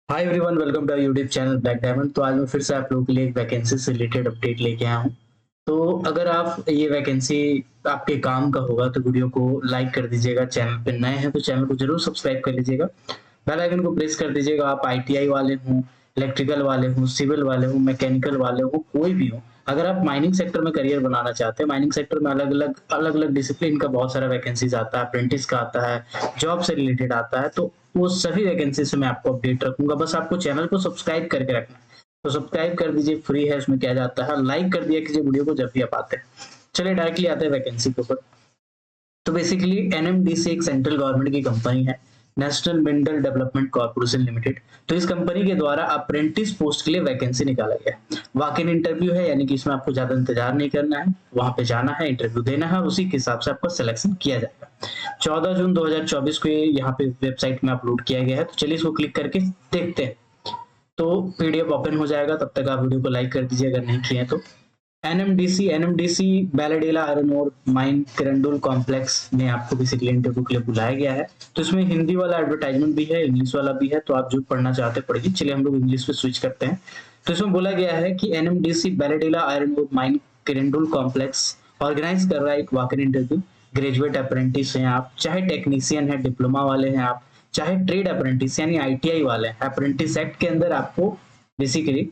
Hi everyone, welcome to YouTube channel black diamond. तो आज मैं फिर से आप लोगों के लिए एक वैकेंसी से रिलेटेड अपडेट लेके आया हूँ। तो अगर आप ये वैकेंसी आपके काम का होगा तो वीडियो को लाइक कर दीजिएगा। चैनल पे नए हैं तो चैनल को जरूर सब्सक्राइब कर लीजिएगा। बेल आइकन को प्रेस कर दीजिएगा। आप आईटीआई वाले हों, इलेक्ट्रिकल वाले हों, सिविल वाले हों, मैकेनिकल वाले हों, कोई भी हो, अगर आप माइनिंग सेक्टर में करियर बनाना चाहते हैं, माइनिंग सेक्टर में अलग अलग डिसिप्लिन का बहुत सारा वैकेंसीज आता है, अप्रेंटिस का आता है, जॉब से रिलेटेड आता है। तो वो सभी वैकेंसी से मैं आपको अपडेट रखूंगा। बस आपको चैनल को सब्सक्राइब करके रखना है। तो सब्सक्राइब कर दीजिए, फ्री है, उसमें क्या जाता है, लाइक कर दिया कीजिए वीडियो को जब भी आप आते हैं। चलिए डायरेक्टली आते हैं वैकेंसी के ऊपर। तो बेसिकली एनएमडीसी एक सेंट्रल गवर्नमेंट की कंपनी है, national mineral development corporation limited. तो इस कंपनी के द्वारा अप्रेंटिस पोस्ट के लिए वैकेंसी निकाला गया है। वॉक इन इंटरव्यू है, यानी कि इसमें आपको ज्यादा इंतजार नहीं करना है, वहां पे जाना है, इंटरव्यू देना है और उसी के हिसाब से आपका सिलेक्शन किया जाएगा। 14 जून 2024 को ये यहाँ पे वेबसाइट में अपलोड किया गया है। तो चलिए इसको क्लिक करके देखते हैं। तो पीडीएफ ओपन हो जाएगा, तब तक आप वीडियो को लाइक कर दीजिए अगर नहीं किए तो। NMDC Bailadila iron ore mine Kirandul complex में आपको बेसिकली इंटरव्यू के लिए बुलाया गया है। तो इसमें हिंदी वाला एडवर्टाइजमेंट भी है, इंग्लिश वाला भी है, तो आप जो पढ़ना चाहते हैं पढ़िए। चलिए हम लोग इंग्लिश पे स्विच करते हैं। तो इसमें बोला गया है कि NMDC Bailadila iron ore mine Kirandul complex organise कर रहा है एक walk in interview. Graduate apprentice हैं आप, चाहे टेक्नीशियन है, डिप्लोमा वाले हैं आप, चाहे ट्रेड अप्रेंटिस यानी आईटीआई वाले हैं, अप्रेंटिस एक्ट के अंदर आपको बेसिकली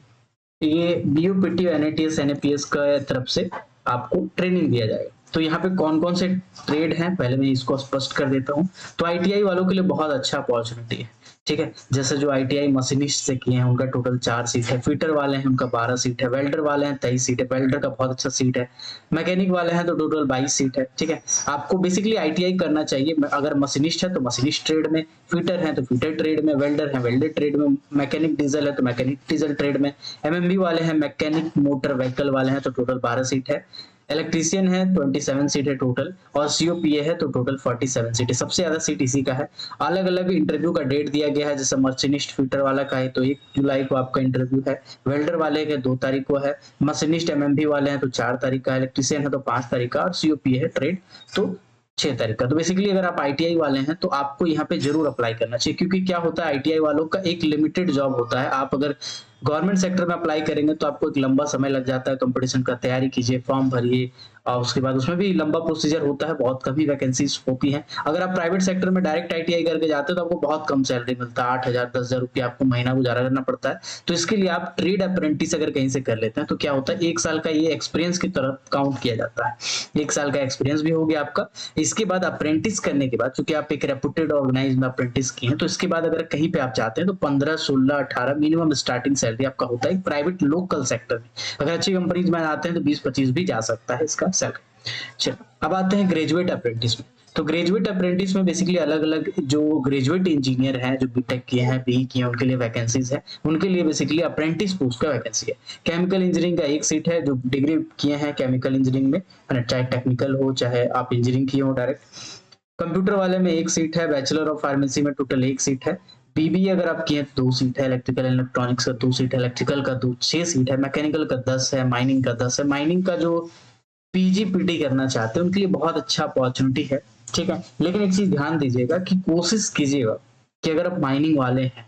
ये बीयूपीटी एनएटीएस एनएपीएस का तरफ से आपको ट्रेनिंग दिया जाएगा। तो यहाँ पे कौन कौन से ट्रेड हैं पहले मैं इसको स्पष्ट कर देता हूँ। तो आईटीआई वालों के लिए बहुत अच्छा अपॉर्चुनिटी है, ठीक है। जैसे जो आईटीआई मशीनिस्ट से किए हैं उनका टोटल 4 सीट है, फिटर वाले हैं उनका 12 सीट है, वेल्डर वाले हैं 23 सीट है, वेल्डर का बहुत अच्छा सीट है, मैकेनिक वाले हैं तो टोटल 22 सीट है, ठीक है। आपको बेसिकली आईटीआई करना चाहिए। अगर मशीनिस्ट है तो मशीनिस्ट ट्रेड में, फिटर है तो फिटर ट्रेड में, वेल्डर है वेल्डर ट्रेड में, मैकेनिक डीजल है तो मैकेनिक डीजल ट्रेड में, एमएमबी वाले हैं, मैकेनिक मोटर व्हीकल वाले हैं तो टोटल 12 सीट है, इलेक्ट्रीशियन है 27 सीट है टोटल, और सीओपीए है तो टोटल 47 सीट है। सबसे ज्यादा सीट इसी का है। अलग अलग इंटरव्यू का डेट दिया गया है। जैसे मशीनिस्ट फिटर वाला का है तो 1 जुलाई को आपका इंटरव्यू है, वेल्डर वाले के 2 तारीख को है, मशीनिस्ट एमएमबी वाले हैं तो 4 तारीख का, इलेक्ट्रीशियन है तो 5 तारीख का, और सीओपीए है ट्रेड तो 6 तारीख का। तो बेसिकली अगर आप आईटीआई वाले हैं तो आपको यहाँ पे जरूर अप्लाई करना चाहिए, क्योंकि क्या होता है आईटीआई वालों का एक लिमिटेड जॉब होता है। आप अगर गवर्नमेंट सेक्टर में अप्लाई करेंगे तो आपको एक लंबा समय लग जाता है, कंपटीशन का तैयारी कीजिए, फॉर्म भरिए, और उसके बाद उसमें भी लंबा प्रोसीजर होता है, बहुत कम ही वैकेंसीज होती हैं। अगर आप प्राइवेट सेक्टर में डायरेक्ट आईटीआई करके जाते हो तो आपको बहुत कम सैलरी मिलता है, 8,000 10,000 रुपया आपको महीना गुजारा करना पड़ता है। तो इसके लिए आप ट्रेड अप्रेंटिस अगर कहीं से कर लेते हैं तो क्या होता है, 1 साल का ये एक्सपीरियंस की तरफ काउंट किया जाता है। 1 साल का एक्सपीरियंस भी हो गया आपका। इसके बाद अप्रेंटिस करने के बाद, चूंकि आप एक रेपुटेड ऑर्गेनाइज में अप्रेंटिस किए हैं, तो इसके बाद अगर कहीं पे आप जाते हैं तो 15 16 18 मिनिमम स्टार्टिंग सैलरी आपका होता है प्राइवेट लोकल सेक्टर में। अगर अच्छी कंपनीज में आते हैं तो 20 25 भी जा सकता है इसका सैलरी। चलो अब आते हैं ग्रेजुएट अप्रेंटिस में। तो ग्रेजुएट अप्रेंटिस में बेसिकली अलग अलग जो ग्रेजुएट इंजीनियर हैं, जो बीटेक किए हैं, बीई किए हैं, उनके लिए वैकेंसीज है। उनके लिए बेसिकली अप्रेंटिस पोस्ट का वैकेंसी है। केमिकल इंजीनियरिंग का 1 सीट है, जो डिग्री किए हैं केमिकल इंजीनियरिंग में, चाहे टेक्निकल हो चाहे आप इंजीनियरिंग किए हो डायरेक्ट। कंप्यूटर वाले में 1 सीट है, बैचलर ऑफ फार्मेसी में टोटल 1 सीट है, बीबीए अगर आप किए 2 सीट है, इलेक्ट्रिकल इलेक्ट्रॉनिक्स का 2 सीट है, इलेक्ट्रिकल का 6 सीट है, मैकेनिकल का 10 है, माइनिंग का 10 है। माइनिंग का जो पीजीपीटी करना चाहते हैं उनके लिए बहुत अच्छा अपॉर्चुनिटी है, ठीक है। लेकिन एक चीज ध्यान दीजिएगा कि कोशिश कीजिएगा कि अगर आप माइनिंग वाले हैं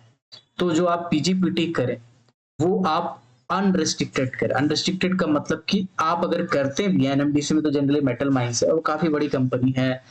तो जो आप पीजीपीटी करें वो आप अनरिस्ट्रिक्टेड करें। अनरिस्ट्रिक्टेड का मतलब कि आप अगर करते भी हैं, एनएमडीसी में तो जनरली मेटल माइंस है और काफी बड़ी कंपनी है,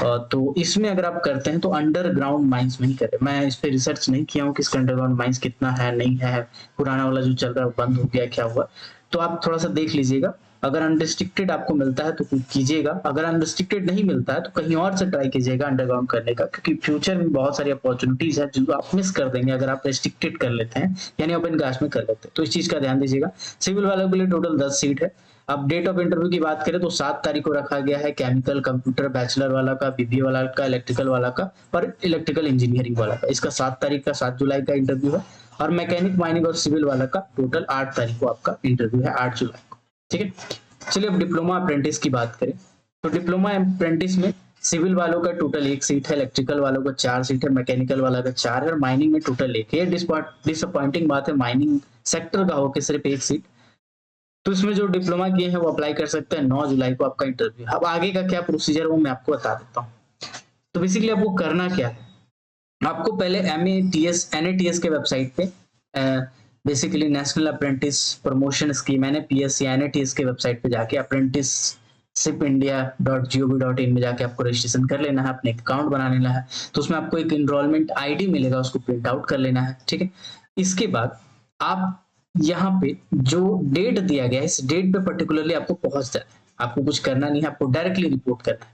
तो इसमें अगर आप करते हैं तो अंडरग्राउंड माइंस में ही करें। मैं इस पे रिसर्च नहीं किया हूँ कि इसका अंडरग्राउंड माइंस कितना है नहीं है, पुराना वाला जो चल रहा है बंद हो गया क्या हुआ, तो आप थोड़ा सा देख लीजिएगा। अगर अनरिस्ट्रिक्टेड आपको मिलता है तो कीजिएगा, अगर अनरिस्ट्रिक्टेड नहीं मिलता है तो कहीं और से ट्राई कीजिएगा अंडरग्राउंड करने का, क्योंकि फ्यूचर में बहुत सारी अपॉर्चुनिटीज है जो आप मिस कर देंगे अगर आप रेस्ट्रिक्टेड कर लेते हैं, यानी ओपन कास्ट में कर लेते हैं। तो इस चीज का ध्यान दीजिएगा। सिविल वालों के लिए टोटल 10 सीट है। अब डेट ऑफ इंटरव्यू की बात करें तो 7 तारीख को रखा गया है, केमिकल कंप्यूटर बैचलर वाला का, बीबीए वाला का, इलेक्ट्रिकल वाला का और इलेक्ट्रिकल इंजीनियरिंग वाला का। इसका 7 तारीख का 7 जुलाई का इंटरव्यू है। और मैकेनिक माइनिंग और सिविल वाला का टोटल 8 तारीख को आपका इंटरव्यू है, 8 जुलाई को, ठीक है। चलिए अब डिप्लोमा अप्रेंटिस की बात करें। तो डिप्लोमा अप्रेंटिस में सिविल वालों का टोटल 1 सीट है, इलेक्ट्रिकल वालों का 4 सीट है, मैकेनिकल वाला का 4 है और माइनिंग में टोटल 1 है। डिसअपॉइंटिंग बात है, माइनिंग सेक्टर का होकर सिर्फ 1 सीट। तो इसमें जो डिप्लोमा किए हैं वो अप्लाई कर सकते हैं। 9 जुलाई को आपका इंटरव्यू। अब आगे का क्या प्रोसीजर वो मैं आपको बता देता हूँ। तो बेसिकली आपको करना क्या है, आपको पहले NATS के वेबसाइट पे basically national apprentice promotion scheme NAPS या NATS के वेबसाइट पे जाके apprenticeshipindia.gov.in में जाके आपको रजिस्ट्रेशन कर लेना है, अपने अकाउंट बना लेना है। तो उसमें आपको एक इनरोलमेंट आईडी मिलेगा, उसको प्रिंट आउट कर लेना है, ठीक है। इसके बाद आप यहाँ पे जो डेट दिया गया है, इस डेट पे पर्टिकुलरली आपको पहुंच जाना है। आपको कुछ करना नहीं है, आपको डायरेक्टली रिपोर्ट करना है।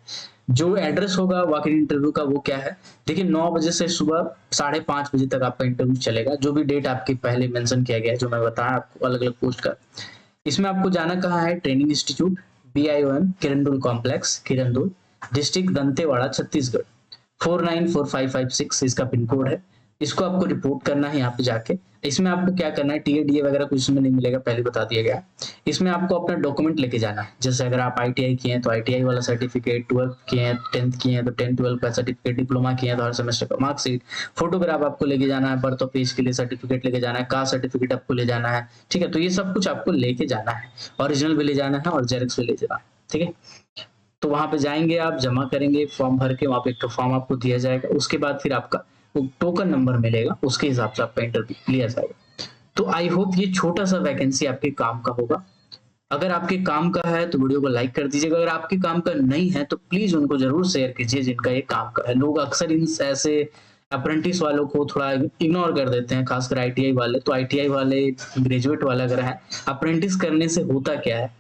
जो एड्रेस होगा वॉक इन इंटरव्यू का वो क्या है, देखिए 9 बजे से सुबह 5:30 बजे तक आपका इंटरव्यू चलेगा। जो भी डेट आपके पहले मेंशन किया गया है, जो मैं बताया आपको अलग अलग पोस्ट का। इसमें आपको जाना कहाँ है, training institute BIOM Kirandul complex Kirandul, district Dantewada Chhattisgarh 494556 इसका पिन कोड है। इसको आपको रिपोर्ट करना है यहाँ पे जाके। इसमें आपको क्या करना है, TADA वगैरह कुछ इसमें नहीं मिलेगा, पहले बता दिया गया। इसमें आपको अपना डॉक्यूमेंट लेके जाना है। जैसे अगर आप ITI किए हैं तो ITI वाला सर्टिफिकेट, 12th किए हैं 10th किए हैं तो 10 12 का सर्टिफिकेट, डिप्लोमा किए हैं तो हर सेमेस्टर का मार्कशीट, फोटोग्राफ आपको लेके जाना है, बर्थ ऑफ एज के लिए सर्टिफिकेट लेके जाना है, कास्ट सर्टिफिकेट आपको ले जाना है, ठीक है। तो ये सब कुछ आपको लेके जाना है, ओरिजिनल भी ले जाना है और जेरॉक्स भी ले जाना है, ठीक है। तो वहां पे जाएंगे, आप जमा करेंगे फॉर्म भर के, वहां पे एक फॉर्म आपको दिया जाएगा। उसके बाद फिर आपका वो टोकन नंबर मिलेगा, उसके हिसाब से आपका इंटरव्यू लिया जाएगा। तो आई होप ये छोटा सा वैकेंसी आपके काम का होगा। अगर आपके काम का है तो वीडियो को लाइक कर दीजिएगा, अगर आपके काम का नहीं है तो प्लीज उनको जरूर शेयर कीजिए जिनका ये काम का है। लोग अक्सर इन ऐसे अप्रेंटिस वालों को थोड़ा इग्नोर कर देते हैं, खासकर ITI वाले। तो ITI वाले ग्रेजुएट वाले अगर है, अप्रेंटिस करने से होता क्या है,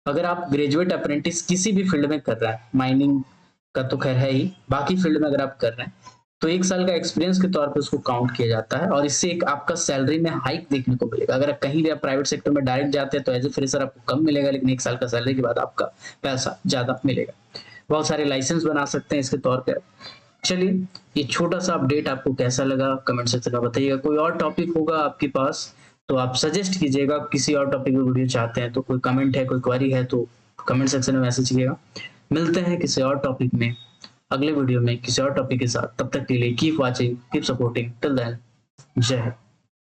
अगर आप ग्रेजुएट अप्रेंटिस किसी भी फील्ड में कर रहा है, माइनिंग का तो खैर है ही, बाकी फील्ड में अगर आप कर रहे हैं तो 1 साल का एक्सपीरियंस के तौर पे उसको काउंट किया जाता है और इससे एक आपका सैलरी में हाइक देखने को मिलेगा। अगर कहीं भी आप प्राइवेट सेक्टर में डायरेक्ट जाते हैं तो एज ए फ्रेशर आपको कम मिलेगा, लेकिन 1 साल का सैलरी के बाद आपका पैसा ज्यादा मिलेगा। बहुत सारे लाइसेंस बना सकते हैं इसके तौर पर। चलिए, ये छोटा सा अपडेट आपको कैसा लगा कमेंट सेक्शन में बताइएगा। कोई और टॉपिक होगा आपके पास तो आप सजेस्ट कीजिएगा, किसी और टॉपिक में वीडियो चाहते हैं तो, कोई कमेंट है, कोई क्वेरी है तो कमेंट सेक्शन में मैसेज कीजिएगा। मिलते हैं किसी और टॉपिक में अगले वीडियो में किसी और टॉपिक के साथ। तब तक के लिए keep watching, keep supporting, till then Jai Hind.